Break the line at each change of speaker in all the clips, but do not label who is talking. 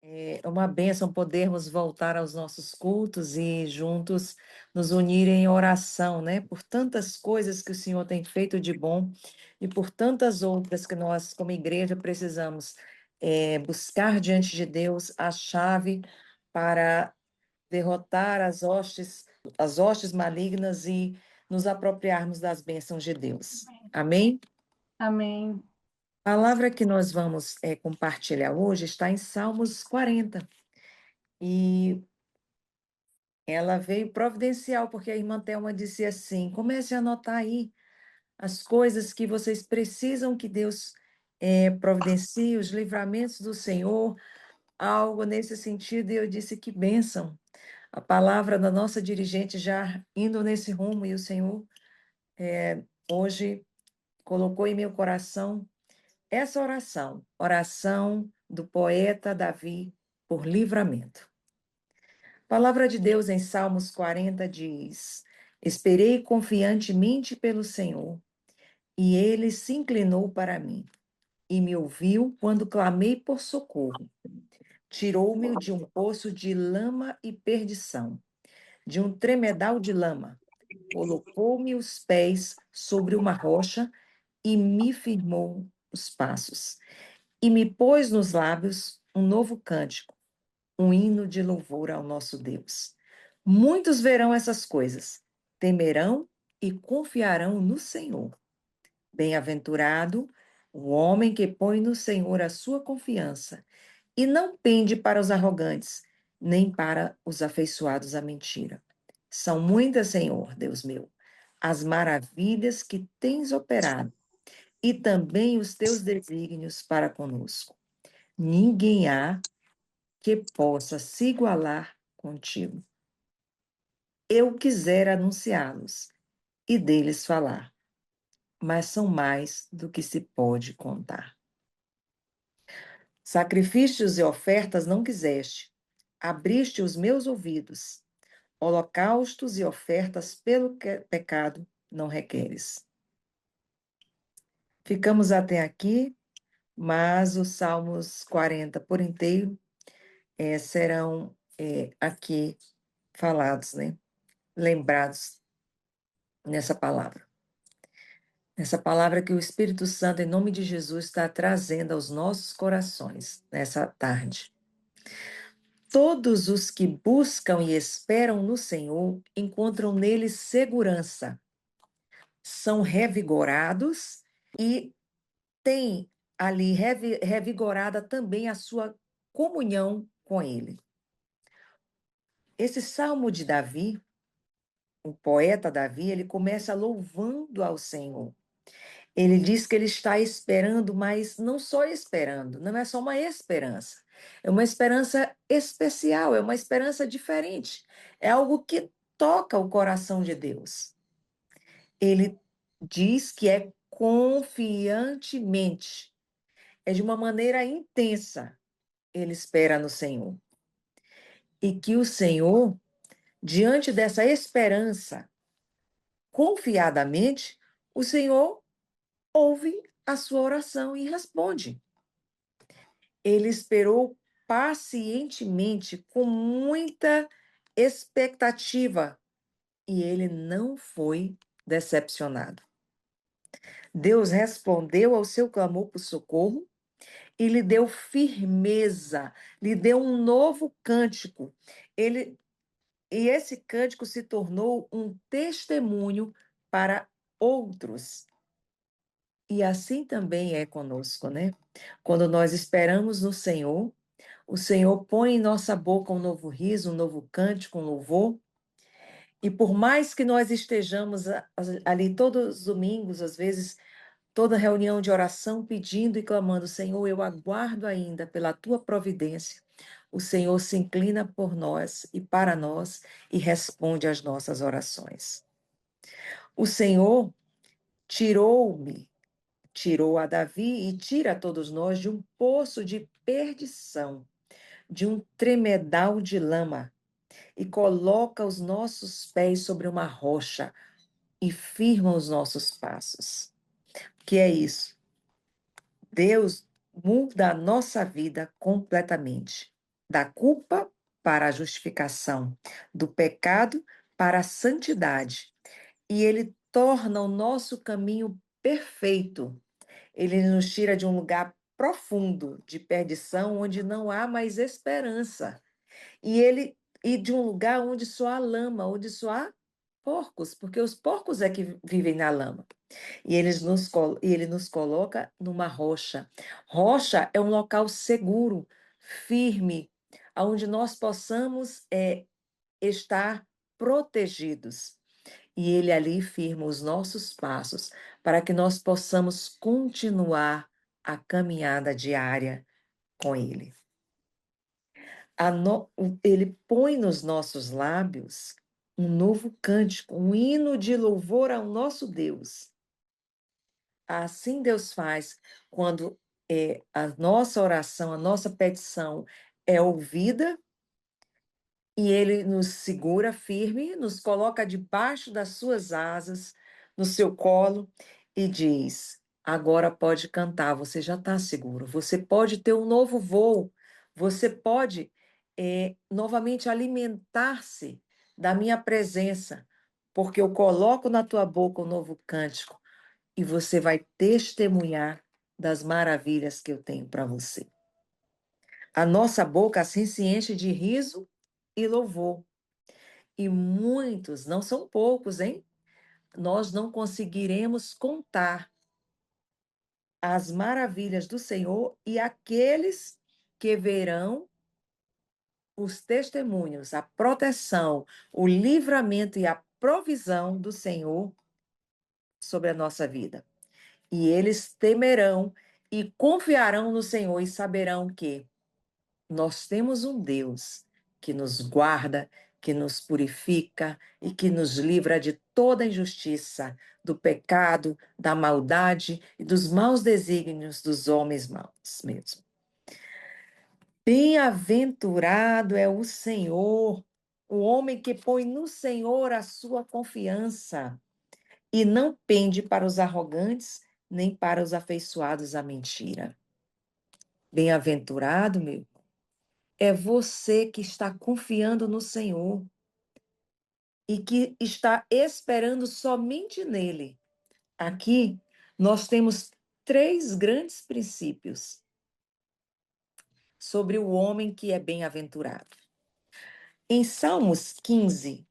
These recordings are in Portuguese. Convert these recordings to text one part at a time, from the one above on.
É uma bênção podermos voltar aos nossos cultos e juntos nos unir em oração, né? Por tantas coisas que o Senhor tem feito de bom e por tantas outras que nós, como igreja, precisamos buscar diante de Deus a chave para derrotar as hostes malignas e nos apropriarmos das bênçãos de Deus. Amém?
Amém.
A palavra que nós vamos compartilhar hoje está em Salmos 40. E ela veio providencial, porque a irmã Thelma disse assim: comece a anotar aí as coisas que vocês precisam que Deus providencie, os livramentos do Senhor, algo nesse sentido. E eu disse: que bênção. A palavra da nossa dirigente já indo nesse rumo, e o Senhor hoje colocou em meu coração essa oração, oração do poeta Davi por livramento. A palavra de Deus em Salmos 40 diz: esperei confiantemente pelo Senhor, e ele se inclinou para mim, e me ouviu quando clamei por socorro. Tirou-me de um poço de lama e perdição, de um tremedal de lama. Colocou-me os pés sobre uma rocha e me firmou os passos. E me pôs nos lábios um novo cântico, um hino de louvor ao nosso Deus. Muitos verão essas coisas, temerão e confiarão no Senhor. Bem-aventurado o homem que põe no Senhor a sua confiança e não pende para os arrogantes, nem para os afeiçoados à mentira. São muitas, Senhor, Deus meu, as maravilhas que tens operado e também os teus desígnios para conosco. Ninguém há que possa se igualar contigo. Eu quisera anunciá-los e deles falar, mas são mais do que se pode contar. Sacrifícios e ofertas não quiseste, abriste os meus ouvidos. Holocaustos e ofertas pelo pecado não requeres. Ficamos até aqui, mas os Salmos 40 por inteiro serão aqui falados, né? Lembrados nessa palavra. Essa palavra que o Espírito Santo, em nome de Jesus, está trazendo aos nossos corações nessa tarde. Todos os que buscam e esperam no Senhor encontram nele segurança, são revigorados e têm ali revigorada também a sua comunhão com ele. Esse salmo de Davi, o poeta Davi, ele começa louvando ao Senhor. Ele diz que ele está esperando, mas não só esperando, não é só uma esperança. É uma esperança especial, é uma esperança diferente. É algo que toca o coração de Deus. Ele diz que é confiantemente, é de uma maneira intensa, ele espera no Senhor. E que o Senhor, diante dessa esperança, confiadamente, o Senhor ouve a sua oração e responde. Ele esperou pacientemente, com muita expectativa, e ele não foi decepcionado. Deus respondeu ao seu clamor por socorro e lhe deu firmeza, lhe deu um novo cântico. E esse cântico se tornou um testemunho para outros. E assim também é conosco, né? Quando nós esperamos no Senhor, o Senhor põe em nossa boca um novo riso, um novo cântico, um louvor. E por mais que nós estejamos ali todos os domingos, às vezes, toda reunião de oração, pedindo e clamando, Senhor, eu aguardo ainda pela tua providência. O Senhor se inclina por nós e para nós e responde às nossas orações. O Senhor tirou-me, tirou a Davi e tira a todos nós de um poço de perdição, de um tremedal de lama, e coloca os nossos pés sobre uma rocha e firma os nossos passos. Que é isso? Deus muda a nossa vida completamente. da culpa para a justificação, do pecado para a santidade. E ele torna o nosso caminho perfeito. Ele nos tira de um lugar profundo de perdição, onde não há mais esperança. E de um lugar onde só há lama, onde só há porcos, porque os porcos é que vivem na lama. E ele nos coloca numa rocha. Rocha é um local seguro, firme, onde nós possamos estar protegidos. E ele ali firma os nossos passos para que nós possamos continuar a caminhada diária com ele. Ele põe nos nossos lábios um novo cântico, um hino de louvor ao nosso Deus. Assim Deus faz quando a nossa oração, a nossa petição é ouvida e ele nos segura firme, nos coloca debaixo das suas asas, no seu colo e diz: agora pode cantar, você já está seguro, você pode ter um novo voo, você pode novamente alimentar-se da minha presença, porque eu coloco na tua boca um novo cântico e você vai testemunhar das maravilhas que eu tenho para você. A nossa boca assim se enche de riso e louvor. E muitos, não são poucos, hein? Nós não conseguiremos contar as maravilhas do Senhor e aqueles que verão os testemunhos, a proteção, o livramento e a provisão do Senhor sobre a nossa vida. E eles temerão e confiarão no Senhor e saberão que nós temos um Deus que nos guarda, que nos purifica e que nos livra de toda injustiça, do pecado, da maldade e dos maus desígnios dos homens maus mesmo. Bem-aventurado é o Senhor, o homem que põe no Senhor a sua confiança e não pende para os arrogantes, nem para os afeiçoados à mentira. Bem-aventurado, meu, é você que está confiando no Senhor e que está esperando somente nele. Aqui nós temos três grandes princípios sobre o homem que é bem-aventurado. Em Salmos 15,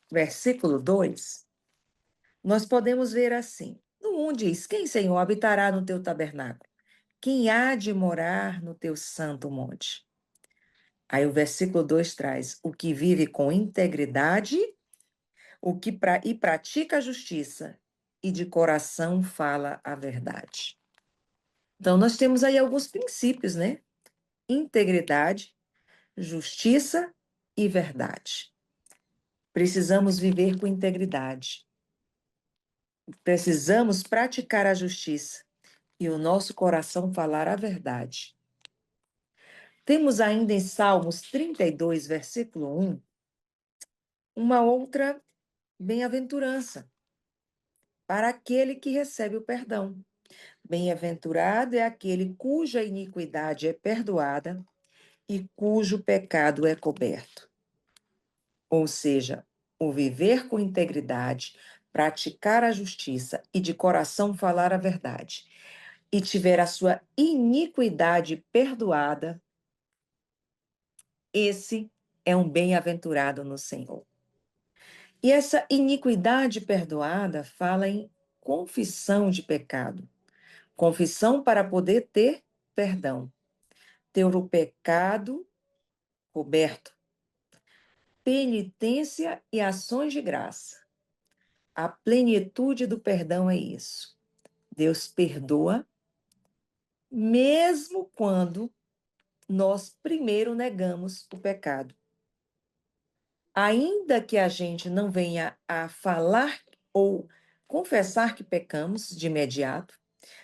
versículo 2, nós podemos ver assim: no 1 diz: quem, Senhor, habitará no teu tabernáculo? Quem há de morar no teu santo monte? Aí o versículo 2 traz: o que vive com integridade e pratica a justiça e de coração fala a verdade. Então, nós temos aí alguns princípios, né? Integridade, justiça e verdade. Precisamos viver com integridade. Precisamos praticar a justiça e o nosso coração falar a verdade. Temos ainda em Salmos 32, versículo 1, uma outra bem-aventurança para aquele que recebe o perdão. Bem-aventurado é aquele cuja iniquidade é perdoada e cujo pecado é coberto. Ou seja, o viver com integridade, praticar a justiça e de coração falar a verdade, e tiver a sua iniquidade perdoada, esse é um bem-aventurado no Senhor. E essa iniquidade perdoada fala em confissão de pecado. Confissão para poder ter perdão. Ter o pecado coberto. Penitência e ações de graça. A plenitude do perdão é isso. Deus perdoa, mesmo quando nós primeiro negamos o pecado. Ainda que a gente não venha a falar ou confessar que pecamos de imediato,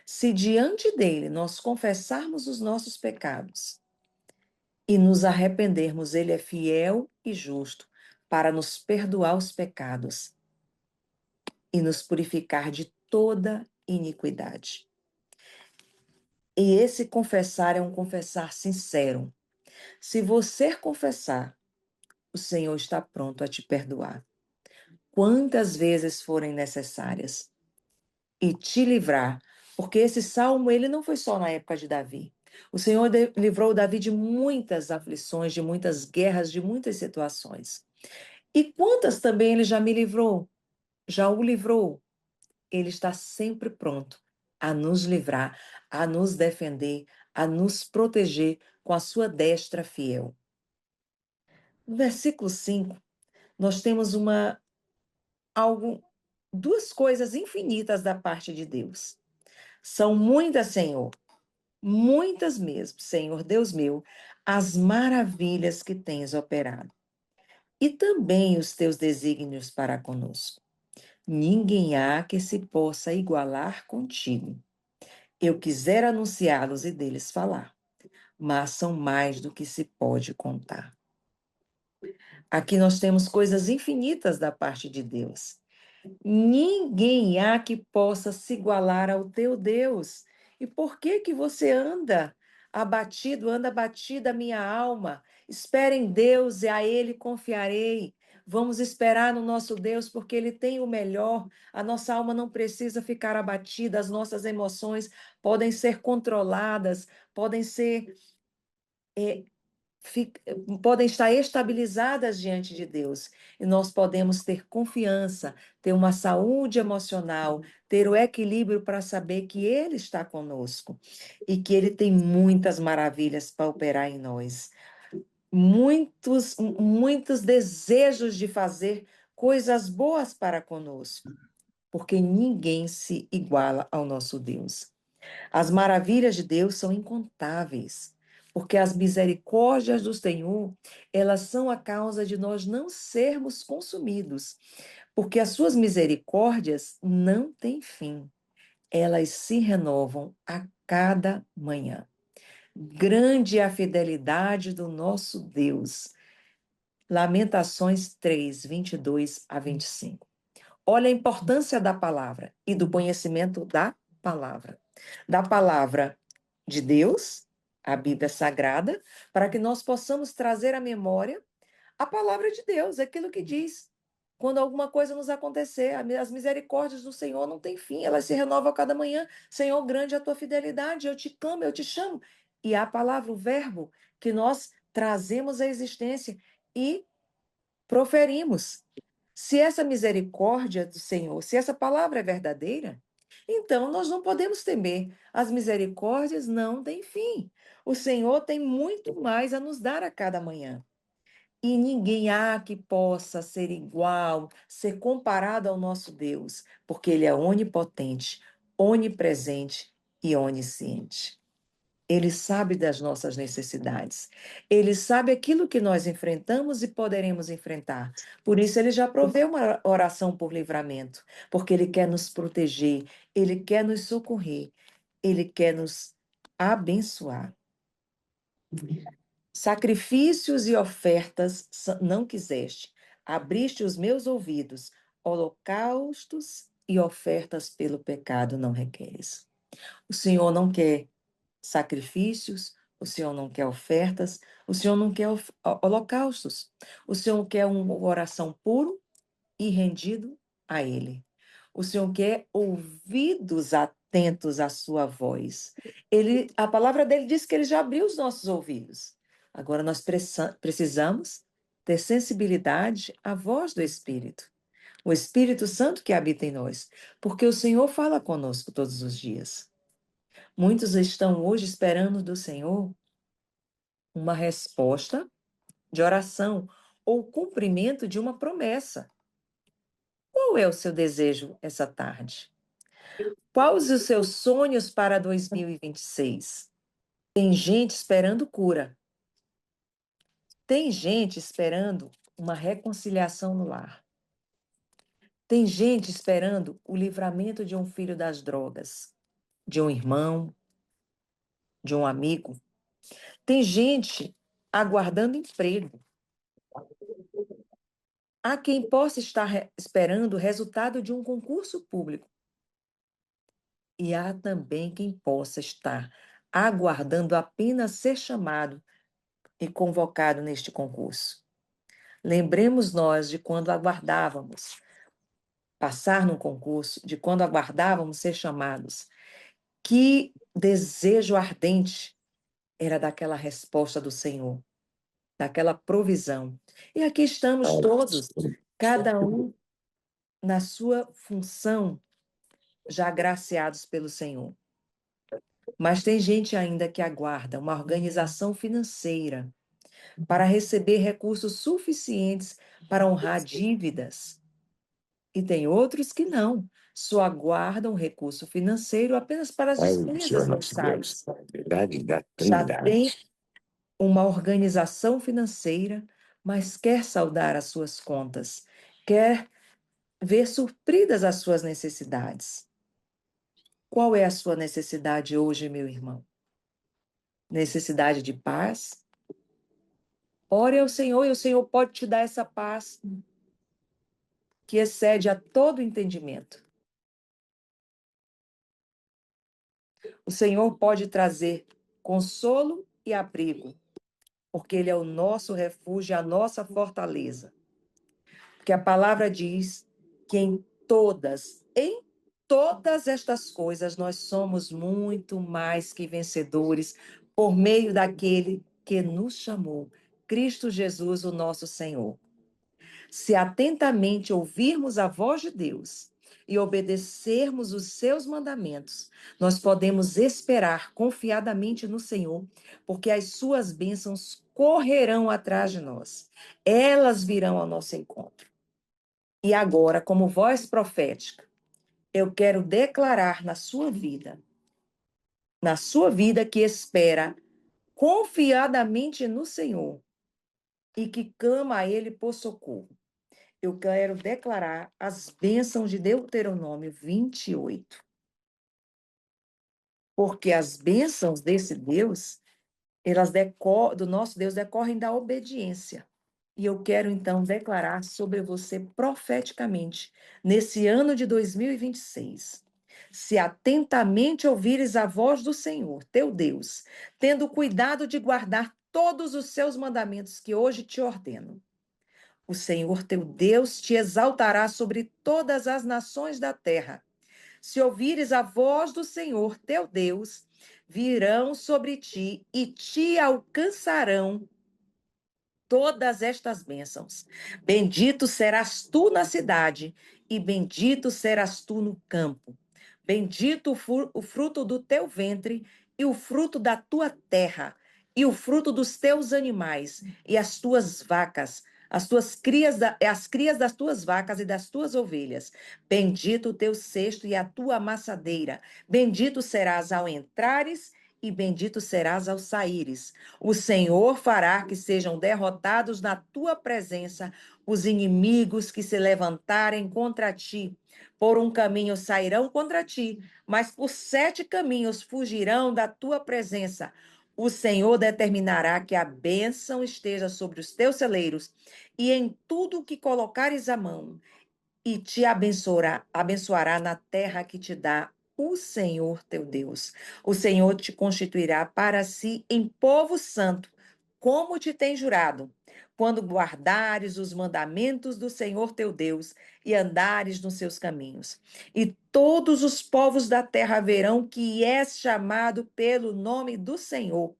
se diante dele nós confessarmos os nossos pecados e nos arrependermos, ele é fiel e justo para nos perdoar os pecados e nos purificar de toda iniquidade. E esse confessar é um confessar sincero. Se você confessar, o Senhor está pronto a te perdoar, quantas vezes forem necessárias, e te livrar, porque esse salmo ele não foi só na época de Davi. O Senhor livrou Davi de muitas aflições, de muitas guerras, de muitas situações. E quantas também ele já me livrou? Já o livrou? Ele está sempre pronto a nos livrar, a nos defender, a nos proteger com a sua destra fiel. No versículo 5, nós temos algo, duas coisas infinitas da parte de Deus. São muitas, Senhor, muitas mesmo, Senhor Deus meu, as maravilhas que tens operado, e também os teus desígnios para conosco. Ninguém há que se possa igualar contigo. Eu quisera anunciá-los e deles falar, mas são mais do que se pode contar. Aqui nós temos coisas infinitas da parte de Deus. Ninguém há que possa se igualar ao teu Deus. E por que que você anda abatida a minha alma? Espere em Deus e a Ele confiarei. Vamos esperar no nosso Deus, porque Ele tem o melhor. A nossa alma não precisa ficar abatida, as nossas emoções podem ser controladas, podem ser eh, podem estar estabilizadas diante de Deus. E nós podemos ter confiança, ter uma saúde emocional, ter o equilíbrio para saber que Ele está conosco e que Ele tem muitas maravilhas para operar em nós. Muitos desejos de fazer coisas boas para conosco, porque ninguém se iguala ao nosso Deus. As maravilhas de Deus são incontáveis, porque as misericórdias do Senhor, elas são a causa de nós não sermos consumidos, porque as suas misericórdias não têm fim. Elas se renovam a cada manhã. Grande é a fidelidade do nosso Deus. Lamentações 3, 22 a 25. Olha a importância da palavra e do conhecimento da palavra. Da palavra de Deus, a Bíblia Sagrada, para que nós possamos trazer à memória a palavra de Deus, aquilo que diz. Quando alguma coisa nos acontecer, as misericórdias do Senhor não têm fim, elas se renovam a cada manhã. Senhor, grande é a tua fidelidade, eu te clamo, eu te chamo. E a palavra, o verbo que nós trazemos à existência e proferimos. Se essa misericórdia do Senhor, se essa palavra é verdadeira, então nós não podemos temer. As misericórdias não têm fim. O Senhor tem muito mais a nos dar a cada manhã. E ninguém há que possa ser igual, ser comparado ao nosso Deus, porque Ele é onipotente, onipresente e onisciente. Ele sabe das nossas necessidades. Ele sabe aquilo que nós enfrentamos e poderemos enfrentar. Por isso, ele já proveu uma oração por livramento, porque ele quer nos proteger, ele quer nos socorrer, ele quer nos abençoar. Sacrifícios e ofertas não quiseste, abriste os meus ouvidos, holocaustos e ofertas pelo pecado não requeres. O Senhor não quer sacrifícios, o Senhor não quer ofertas, o Senhor não quer holocaustos. O Senhor quer um coração puro e rendido a Ele. O Senhor quer ouvidos atentos à sua voz. A palavra dele diz que ele já abriu os nossos ouvidos. Agora nós precisamos ter sensibilidade à voz do Espírito. O Espírito Santo que habita em nós, porque o Senhor fala conosco todos os dias. Muitos estão hoje esperando do Senhor uma resposta de oração ou cumprimento de uma promessa. Qual é o seu desejo essa tarde? Quais os seus sonhos para 2026? Tem gente esperando cura. Tem gente esperando uma reconciliação no lar. Tem gente esperando o livramento de um filho das drogas, de um irmão, de um amigo. Tem gente aguardando emprego. Há quem possa estar esperando o resultado de um concurso público. E há também quem possa estar aguardando apenas ser chamado e convocado neste concurso. Lembremos nós de quando aguardávamos passar num concurso, de quando aguardávamos ser chamados. Que desejo ardente era daquela resposta do Senhor, daquela provisão. E aqui estamos todos, cada um na sua função, já agraciados pelo Senhor. Mas tem gente ainda que aguarda uma organização financeira para receber recursos suficientes para honrar dívidas. E tem outros que não, só aguardam recurso financeiro apenas para as despesas mensais. Já tem uma organização financeira, mas quer saldar as suas contas, quer ver supridas as suas necessidades. Qual é a sua necessidade hoje, meu irmão? Necessidade de paz? Ore ao Senhor e o Senhor pode te dar essa paz que excede a todo entendimento. O Senhor pode trazer consolo e abrigo, porque Ele é o nosso refúgio, a nossa fortaleza. Porque a palavra diz que em todas estas coisas nós somos muito mais que vencedores por meio daquele que nos chamou, Cristo Jesus, o nosso Senhor. Se atentamente ouvirmos a voz de Deus e obedecermos os seus mandamentos, nós podemos esperar confiadamente no Senhor, porque as suas bênçãos correrão atrás de nós. Elas virão ao nosso encontro. E agora, como voz profética, eu quero declarar na sua vida que espera confiadamente no Senhor e que clama a Ele por socorro. Eu quero declarar as bênçãos de Deuteronômio 28. Porque as bênçãos desse Deus, do nosso Deus, decorrem da obediência. E eu quero, então, declarar sobre você profeticamente, nesse ano de 2026. Se atentamente ouvires a voz do Senhor, teu Deus, tendo cuidado de guardar todos os seus mandamentos que hoje te ordeno, o Senhor teu Deus te exaltará sobre todas as nações da terra. Se ouvires a voz do Senhor teu Deus, virão sobre ti e te alcançarão todas estas bênçãos. Bendito serás tu na cidade, e bendito serás tu no campo. Bendito o fruto do teu ventre, e o fruto da tua terra, e o fruto dos teus animais, e as tuas vacas, as crias das tuas vacas e das tuas ovelhas. Bendito o teu cesto e a tua amassadeira. Bendito serás ao entrares, e bendito serás ao saíres. O Senhor fará que sejam derrotados na tua presença os inimigos que se levantarem contra ti. Por um caminho sairão contra ti, mas por 7 caminhos fugirão da tua presença. O Senhor determinará que a bênção esteja sobre os teus celeiros e em tudo que colocares a mão, e te abençoará na terra que te dá o Senhor teu Deus. O Senhor te constituirá para si em povo santo, como te tem jurado, quando guardares os mandamentos do Senhor teu Deus e andares nos seus caminhos. E todos os povos da terra verão que és chamado pelo nome do Senhor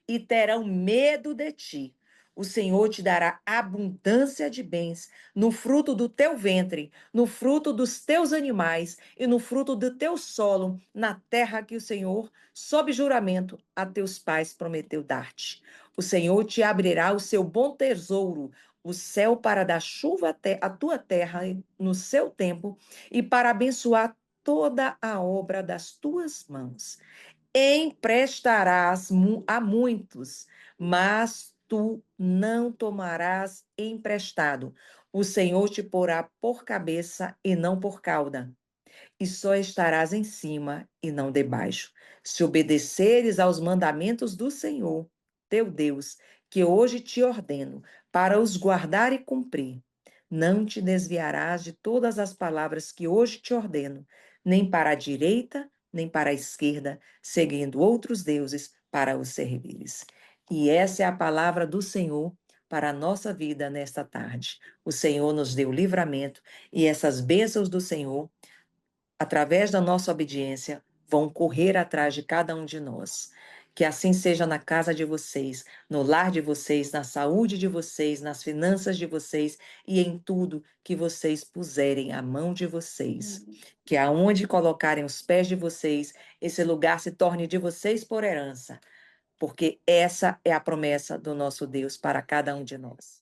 e terão medo de ti. O Senhor te dará abundância de bens no fruto do teu ventre, no fruto dos teus animais e no fruto do teu solo, na terra que o Senhor, sob juramento, a teus pais prometeu dar-te. O Senhor te abrirá o seu bom tesouro, o céu para dar chuva à tua terra no seu tempo e para abençoar toda a obra das tuas mãos. Emprestarás a muitos, mas tu não tomarás emprestado. O Senhor te porá por cabeça e não por cauda, e só estarás em cima e não debaixo. Se obedeceres aos mandamentos do Senhor, teu Deus, que hoje te ordeno, para os guardar e cumprir, não te desviarás de todas as palavras que hoje te ordeno, nem para a direita, nem para a esquerda, seguindo outros deuses para os servires. E essa é a palavra do Senhor para a nossa vida nesta tarde. O Senhor nos deu livramento e essas bênçãos do Senhor, através da nossa obediência, vão correr atrás de cada um de nós. Que assim seja na casa de vocês, no lar de vocês, na saúde de vocês, nas finanças de vocês e em tudo que vocês puserem a mão de vocês. Que aonde colocarem os pés de vocês, esse lugar se torne de vocês por herança, porque essa é a promessa do nosso Deus para cada um de nós.